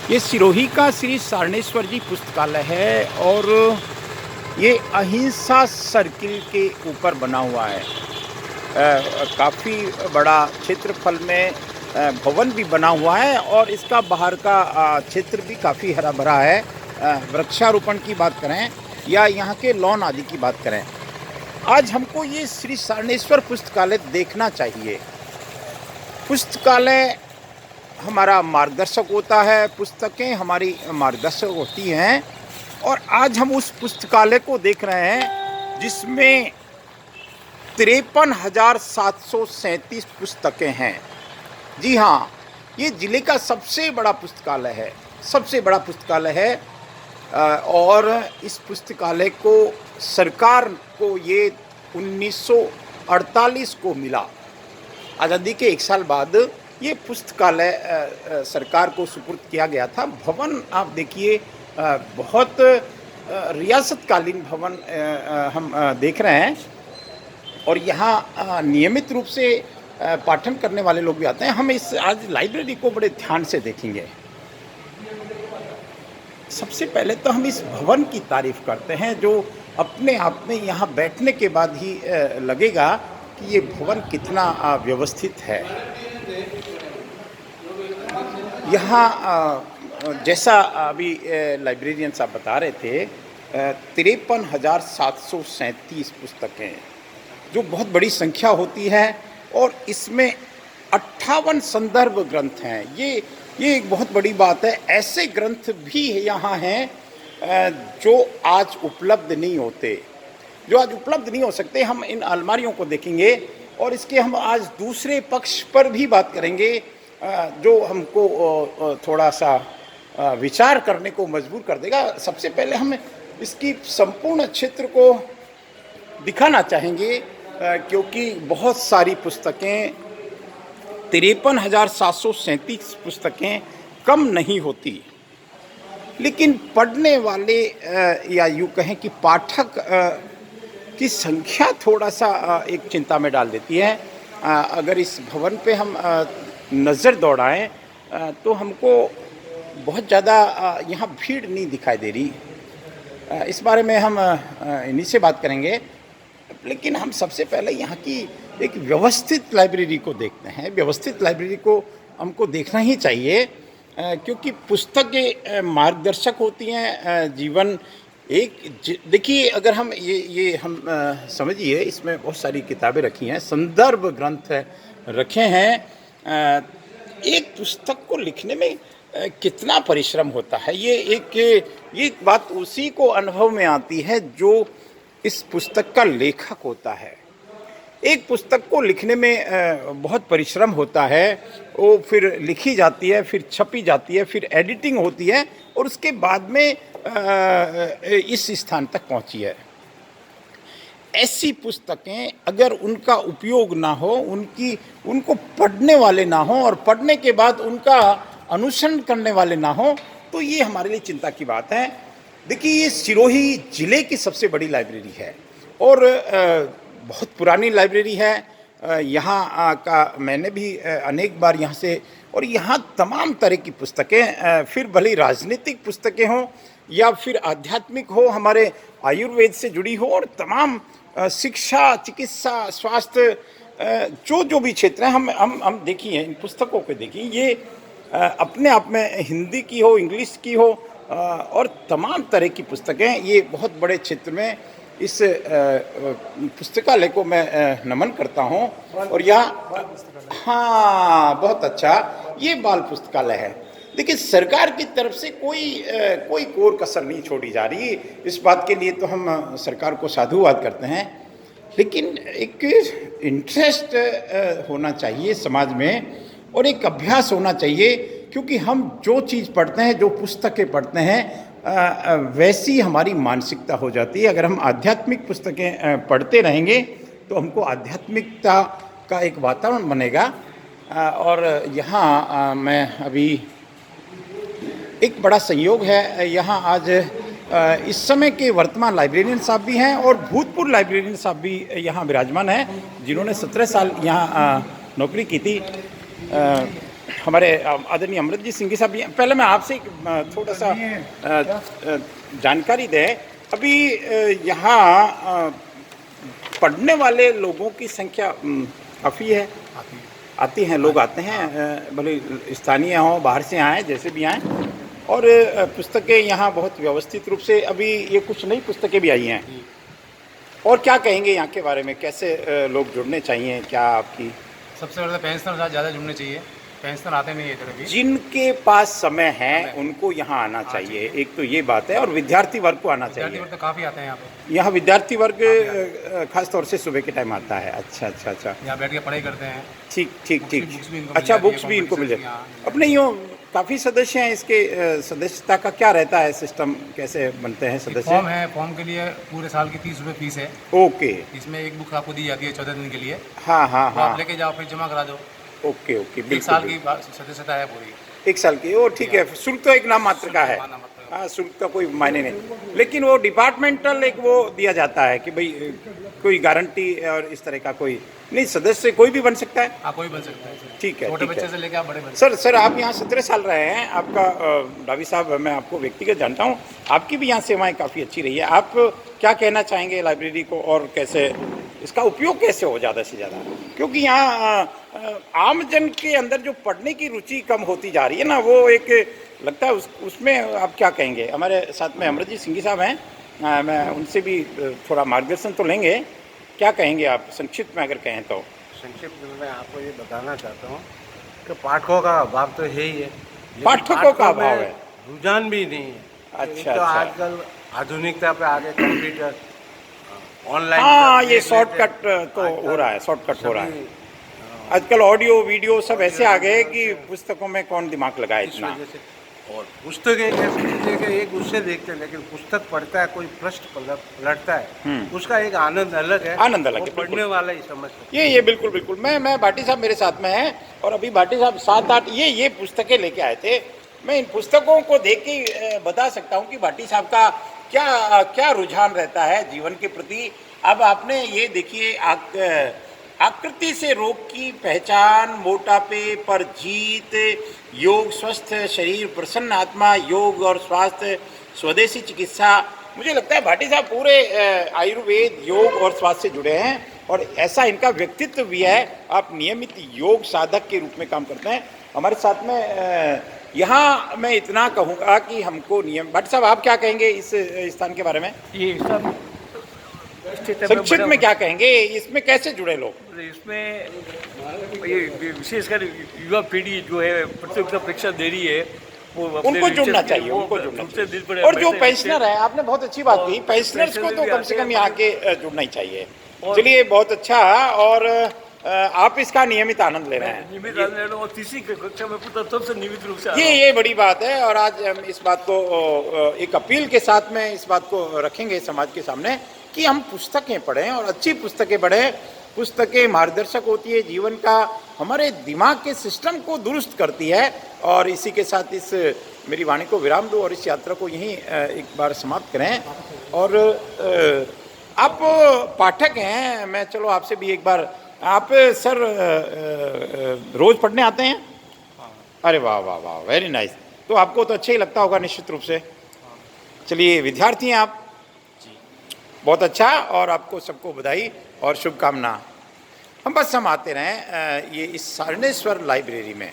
ये सिरोही का श्री सारणेश्वर जी पुस्तकालय है और ये अहिंसा सर्किल के ऊपर बना हुआ है। काफ़ी बड़ा क्षेत्रफल में भवन भी बना हुआ है और इसका बाहर का क्षेत्र भी काफ़ी हरा भरा है। वृक्षारोपण की बात करें या यहाँ के लॉन आदि की बात करें, आज हमको ये श्री सारणेश्वर पुस्तकालय देखना चाहिए। पुस्तकालय हमारा मार्गदर्शक होता है, पुस्तकें हमारी मार्गदर्शक होती हैं और आज हम उस पुस्तकालय को देख रहे हैं जिसमें 53,737 पुस्तकें हैं। जी हाँ, ये ज़िले का सबसे बड़ा पुस्तकालय है, सबसे बड़ा पुस्तकालय है। और इस पुस्तकालय को सरकार को ये 1948 को मिला। आज़ादी के 1 साल बाद ये पुस्तकालय सरकार को सुपुर्द किया गया था। भवन आप देखिए, बहुत रियासतकालीन भवन हम देख रहे हैं और यहाँ नियमित रूप से पाठन करने वाले लोग भी आते हैं। हम इस आज लाइब्रेरी को बड़े ध्यान से देखेंगे। सबसे पहले तो हम इस भवन की तारीफ करते हैं जो अपने आप में यहाँ बैठने के बाद ही लगेगा कि ये भवन कितना व्यवस्थित है। यहाँ जैसा अभी लाइब्रेरियन साहब बता रहे थे, 53,737 पुस्तकें, जो बहुत बड़ी संख्या होती है और इसमें 58 संदर्भ ग्रंथ हैं। ये एक बहुत बड़ी बात है। ऐसे ग्रंथ भी यहाँ हैं जो आज उपलब्ध नहीं होते, जो आज उपलब्ध नहीं हो सकते। हम इन अलमारियों को देखेंगे और इसके हम आज दूसरे पक्ष पर भी बात करेंगे जो हमको थोड़ा सा विचार करने को मजबूर कर देगा। सबसे पहले हम इसकी संपूर्ण क्षेत्र को दिखाना चाहेंगे क्योंकि बहुत सारी पुस्तकें, 53,737 पुस्तकें कम नहीं होती, लेकिन पढ़ने वाले या यूँ कहें कि पाठक की संख्या थोड़ा सा एक चिंता में डाल देती है। अगर इस भवन पे हम नज़र दौड़ाएं तो हमको बहुत ज़्यादा यहाँ भीड़ नहीं दिखाई दे रही। इस बारे में हम इन्हीं से बात करेंगे, लेकिन हम सबसे पहले यहाँ की एक व्यवस्थित लाइब्रेरी को देखते हैं। व्यवस्थित लाइब्रेरी को हमको देखना ही चाहिए क्योंकि पुस्तकें मार्गदर्शक होती हैं। जीवन एक देखिए, अगर हम ये हम समझिए, इसमें बहुत सारी किताबें रखी हैं, संदर्भ ग्रंथ रखे हैं। एक पुस्तक को लिखने में कितना परिश्रम होता है, ये बात उसी को अनुभव में आती है जो इस पुस्तक का लेखक होता है। एक पुस्तक को लिखने में बहुत परिश्रम होता है, वो फिर लिखी जाती है, फिर छपी जाती है, फिर एडिटिंग होती है और उसके बाद में इस स्थान तक पहुंची है। ऐसी पुस्तकें अगर उनका उपयोग ना हो, उनको पढ़ने वाले ना हो और पढ़ने के बाद उनका अनुसरण करने वाले ना हो, तो ये हमारे लिए चिंता की बात है। देखिए, ये सिरोही ज़िले की सबसे बड़ी लाइब्रेरी है और बहुत पुरानी लाइब्रेरी है। यहाँ का मैंने भी अनेक बार यहाँ से, और यहाँ तमाम तरह की पुस्तकें, फिर भले राजनीतिक पुस्तकें हों या फिर आध्यात्मिक हो, हमारे आयुर्वेद से जुड़ी हो, और तमाम शिक्षा, चिकित्सा, स्वास्थ्य, जो भी क्षेत्र हैं, हम देखिए इन पुस्तकों को देखिए। ये अपने आप में हिंदी की हो, इंग्लिश की हो, और तमाम तरह की पुस्तकें। ये बहुत बड़े क्षेत्र में इस पुस्तकालय को मैं नमन करता हूँ। और यहाँ, हाँ, बहुत अच्छा, ये बाल पुस्तकालय है। देखिए, सरकार की तरफ से कोई कोर कसर नहीं छोड़ी जा रही। इस बात के लिए तो हम सरकार को साधुवाद करते हैं, लेकिन एक इंटरेस्ट होना चाहिए समाज में और एक अभ्यास होना चाहिए, क्योंकि हम जो चीज़ पढ़ते हैं, जो पुस्तकें पढ़ते हैं, वैसी हमारी मानसिकता हो जाती है। अगर हम आध्यात्मिक पुस्तकें पढ़ते रहेंगे तो हमको आध्यात्मिकता का एक वातावरण बनेगा। और यहाँ मैं अभी, एक बड़ा संयोग है, यहाँ आज इस समय के वर्तमान लाइब्रेरियन साहब भी हैं और भूतपूर्व लाइब्रेरियन साहब भी यहाँ विराजमान हैं, जिन्होंने 17 साल यहाँ नौकरी की थी। हमारे आदरणीय अमृतजीत सिंह जी साहब भी हैं। पहले मैं आपसे थोड़ा सा जानकारी दें। अभी यहाँ पढ़ने वाले लोगों की संख्या काफ़ी है, आती हैं, लोग आते हैं, भले स्थानीय हों, बाहर से आए, जैसे भी आएँ, और पुस्तकें यहाँ बहुत व्यवस्थित रूप से, अभी ये कुछ नई पुस्तकें भी आई हैं। और क्या कहेंगे यहाँ के बारे में, कैसे लोग जुड़ने चाहिए, क्या आपकी? सबसे पहले पेंशनर ज़्यादा जुड़ने चाहिए, पेंशनर आते नहीं है इधर भी। जिनके पास समय है उनको यहाँ आना चाहिए, एक तो ये बात है, और विद्यार्थी वर्ग को आना चाहिए। विद्यार्थी वर्ग तो काफ़ी आते हैं यहाँ पे। यहाँ विद्यार्थी वर्ग खास तौर से सुबह के टाइम आता है। अच्छा अच्छा अच्छा, यहाँ बैठ के पढ़ाई करते हैं। ठीक ठीक ठीक। बुक्स अच्छा, बुक्स भी इनको मिल जाए। अपने यूँ काफ़ी सदस्य हैं, इसके सदस्यता का क्या रहता है सिस्टम, कैसे बनते हैं सदस्य? फॉर्म है, फॉर्म के लिए पूरे साल की 30 रुपये फीस है। ओके। इसमें एक बुक आपको दी जाती है 14 दिन के लिए। हाँ हाँ हाँ, आप लेके जाओ, फिर जमा करा दो। ओके ओके, एक बिल्कुल। साल की सदस्यता है पूरी। 1 साल की, वो ठीक है। शुल्क तो एक नाम मात्र का है, हाँ, शुल्क का कोई मायने नहीं, लेकिन वो डिपार्टमेंटल एक वो दिया जाता है कि भाई कोई गारंटी और इस तरह का कोई नहीं, सदस्य कोई भी बन सकता है। हाँ, कोई बन सकता है। ठीक है, छोटे ठीक बच्चे है। से लेके आप बड़े बन। सर आप यहाँ 17 साल रहे हैं, आपका डावी साहब, मैं आपको व्यक्तिगत जानता हूँ, आपकी भी यहाँ सेवाएं काफ़ी अच्छी रही है। आप क्या कहना चाहेंगे लाइब्रेरी को, और कैसे इसका उपयोग कैसे हो ज़्यादा से ज़्यादा? क्योंकि यहाँ आम जन के अंदर जो पढ़ने की रुचि कम होती जा रही है ना, वो एक लगता है उसमें आप क्या कहेंगे? हमारे साथ में अमृतजीत सिंह जी साहब हैं, मैं उनसे भी थोड़ा मार्गदर्शन तो लेंगे। क्या कहेंगे आप, संक्षिप्त में अगर कहें तो? संक्षिप्त में मैं आपको ये बताना चाहता हूँ कि पाठकों का अभाव तो है ही है, पाठकों का अभाव है, रुझान भी नहीं है। अच्छा तो अच्छा, आजकल आधुनिकता पे आगे कंप्यूटर ऑनलाइन, हाँ, ये शॉर्टकट तो हो रहा है, शॉर्टकट हो रहा है आजकल। ऑडियो वीडियो सब ऐसे आ गए कि पुस्तकों में कौन दिमाग लगाए इतना। और पुस्तक एक ऐसी चीज़ है कि एक उससे देखते हैं, लेकिन पुस्तक पढ़ता है, कोई पृष्ठ पलटता है, उसका एक आनंद अलग है, आनंद अलग है, वो पढ़ने वाला ही समझ सकता है। ये बिल्कुल बिल्कुल। मैं भाटी साहब मेरे साथ में हैं, और अभी भाटी साहब 7-8 ये पुस्तकें लेके आए थे। मैं इन पुस्तकों को देख के बता सकता हूँ कि भाटी साहब का क्या रुझान रहता है जीवन के प्रति। अब आपने ये देखिए, आकृति से रोग की पहचान, मोटापे पर जीत, योग स्वस्थ शरीर, प्रसन्न आत्मा, योग और स्वास्थ्य, स्वदेशी चिकित्सा। मुझे लगता है भाटी साहब पूरे आयुर्वेद, योग और स्वास्थ्य से जुड़े हैं, और ऐसा इनका व्यक्तित्व भी है। आप नियमित योग साधक के रूप में काम करते हैं हमारे साथ में। यहाँ मैं इतना कहूँगा कि हमको नियम, भाटी साहब आप क्या कहेंगे इस स्थान के बारे में? ये सब संक्षिप्त में क्या कहेंगे, इसमें कैसे जुड़े लोग? इसमें ये विशेषकर युवा पीढ़ी जो है प्रतियोगिता परीक्षा दे रही है, वो उनको जुड़ना चाहिए, उनको जुड़ना चाहिए। और जो पेंशनर है, आपने बहुत अच्छी बात कही, पेंशनर्स को तो कम से कम यहाँ के जुड़ना ही चाहिए। चलिए, बहुत अच्छा। और आप इसका नियमित आनंद ले रहे हैं। नियमित आनंद ले रहा हूं, और तीसरी कक्षा में पूरा तब से नियमित रूप से ये बड़ी बात है। और आज हम इस बात को एक अपील के साथ में इस बात को रखेंगे समाज के सामने कि हम पुस्तकें पढ़ें, और अच्छी पुस्तकें पढ़ें। पुस्तकें मार्गदर्शक होती है जीवन का, हमारे दिमाग के सिस्टम को दुरुस्त करती है। और इसी के साथ इस मेरी वाणी को विराम दूँ और इस यात्रा को यहीं एक बार समाप्त करें। और आप पाठक हैं, मैं चलो आपसे भी एक बार, आप सर रोज़ पढ़ने आते हैं? अरे वाह वाह वाह, वेरी नाइस। तो आपको तो अच्छा ही लगता होगा निश्चित रूप से। चलिए, विद्यार्थी हैं आप, बहुत अच्छा, और आपको सबको बधाई और शुभकामना। हम आते रहें ये इस सारणेश्वर लाइब्रेरी में।